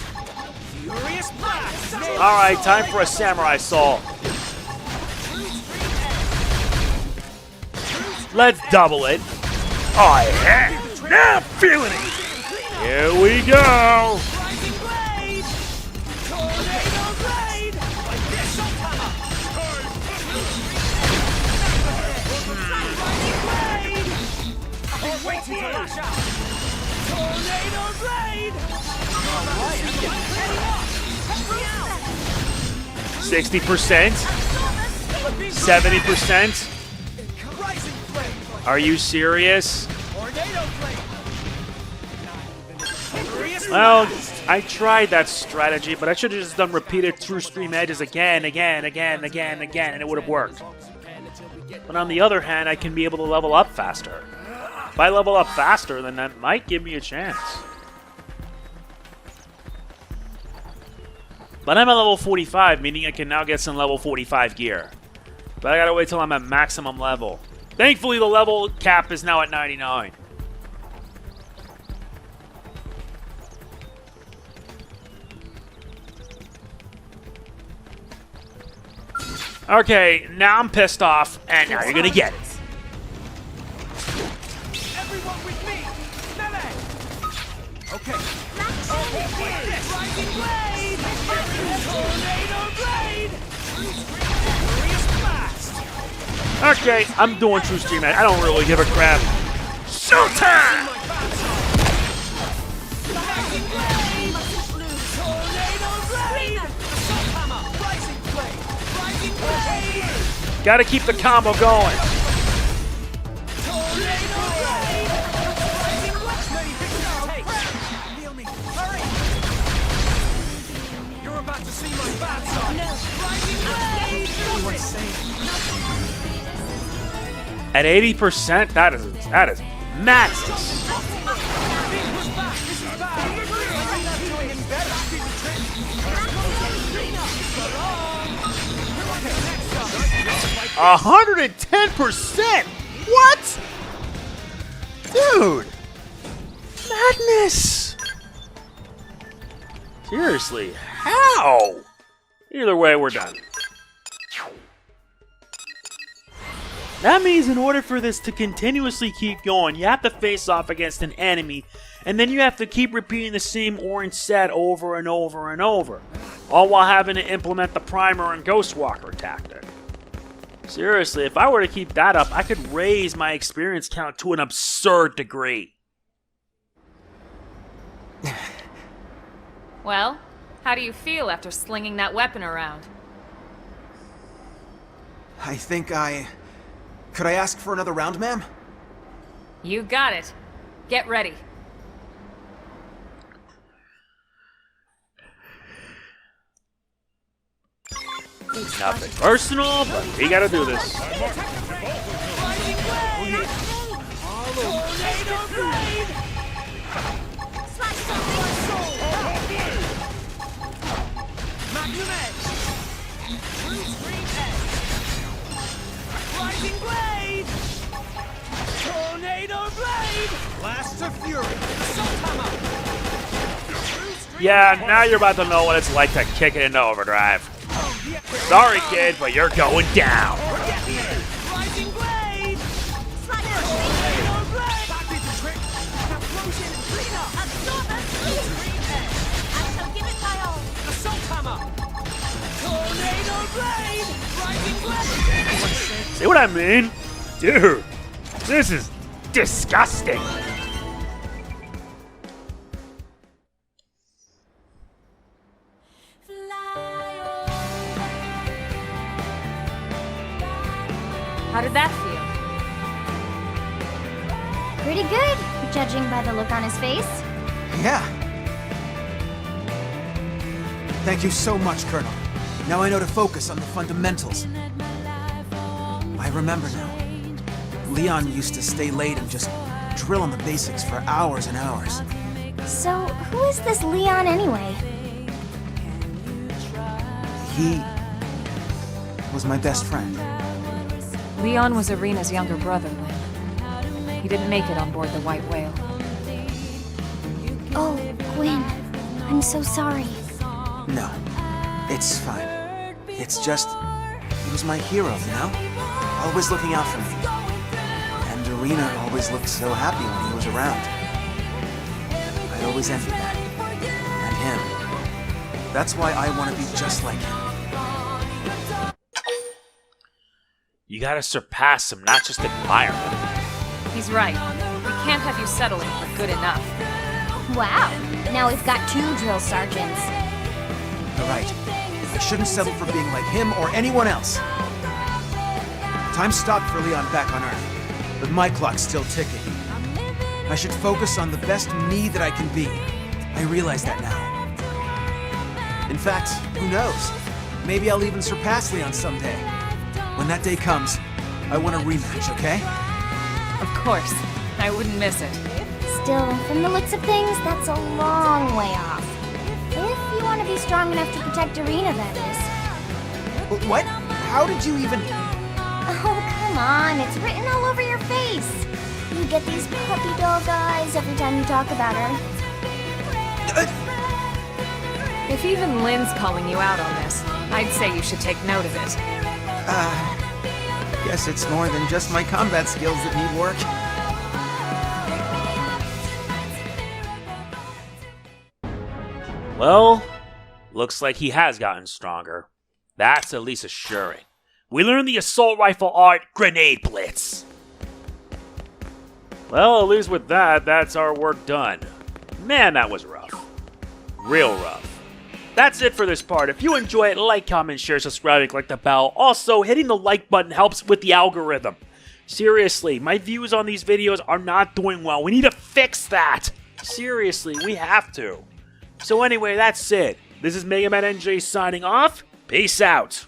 Furious blast! Alright, time for a samurai soul. Let's double it. Oh yeah! Now I'm feeling it! Here we go! Rising blade! Tornado blade! Like this, hammer! Rising blade! I've been waiting to lash out! Tornado blade! Help me out! 60%? 70%? Rising blade! Are you serious? Tornado blade! Furious Well, blast! I tried that strategy, but I should have just done repeated true stream edges again, and it would have worked. But on the other hand, I can be able to level up faster. If I level up faster, then that might give me a chance. But I'm at level 45, meaning I can now get some level 45 gear. But I gotta wait till I'm at maximum level. Thankfully, the level cap is now at 99. Okay, now I'm pissed off, and now you're gonna get it. Everyone with me! Melee! Okay. Rising blade! Tornado blade! Furious blast! Okay, I'm doing true stream edge. I don't really give a crap. Showtime! Rising blade! Tornado blade! Assault hammer! Rising blade! Rising blade! Gotta keep the combo going. Tornado blade! Rising blade! Many things to take! Heal me! Hurry! You're about to see my bad side! No! Rising blade! Everyone's safe! At 80%, that is madness. Being pushed back! This is bad! I'm not doing any better! That did the trick! Clean up! Okay, next up! 110%? What? Dude! Madness! Seriously, how? Either way, we're done. That means in order for this to continuously keep going, you have to face off against an enemy, and then you have to keep repeating the same orange set over and over and over, all while having to implement the Primer and Ghostwalker tactic. Seriously, if I were to keep that up, I could raise my experience count to an absurd degree. Well, How do you feel after slinging that weapon around? I think Could I ask for another round, ma'am? You got it. Get ready. Nothing personal, but we gotta do this. Rising blade! Tornado blade! Blast of fury! Assault hammer! Yeah, now you're about to know what it's like to kick it into Overdrive. Sorry, kid, but you're going down. Rising blade! Tornado blade! Back into trick! Explosion and clean up! Absorb us, please! I shall give it my all! Assault hammer! Tornado blade! Rising blade! See what I mean? Dude, this is disgusting. How did that feel? Pretty good, judging by the look on his face. Yeah. Thank you so much, Colonel. Now I know to focus on the fundamentals. I remember now. Leon used to stay late and just drill on the basics for hours and hours. So, who is this Leon anyway? He was my best friend. Leon was Irina's younger brother, Lynn. He didn't make it on board the White Whale. Oh, Gwen. I'm so sorry. No, it's fine. It's just, he was my hero, you know? Always looking out for me. And Irina always looked so happy when he was around. I always envied that. And him. That's why I want to be just like him. You gotta surpass him, not just admire him. He's right. We can't have you settling for good enough. Wow. Now we've got 2 drill sergeants. You're right. I shouldn't settle for being like him or anyone else. Time stopped for Leon back on Earth, but my clock's still ticking. I should focus on the best me that I can be. I realize that now. In fact, who knows? Maybe I'll even surpass Leon someday. When that day comes, I want a rematch, okay? Of course. I wouldn't miss it. Still, from the looks of things, that's a long way off. If you want to be strong enough to protect Irina, that is. What? How did you even... Oh, come on. It's written all over your face. You get these puppy dog eyes every time you talk about her. If even Lynn's calling you out on this, I'd say you should take note of it. Guess it's more than just my combat skills that need work. Well, looks like he has gotten stronger. That's at least assuring. We learned the assault rifle art, Grenade Blitz. Well, at least with that, that's our work done. Man, that was rough. Real rough. That's it for this part. If you enjoy it, like, comment, share, subscribe, click the bell. Also, hitting the like button helps with the algorithm. Seriously, my views on these videos are not doing well. We need to fix that. Seriously, we have to. So anyway, that's it. This is MegamanNG signing off. Peace out.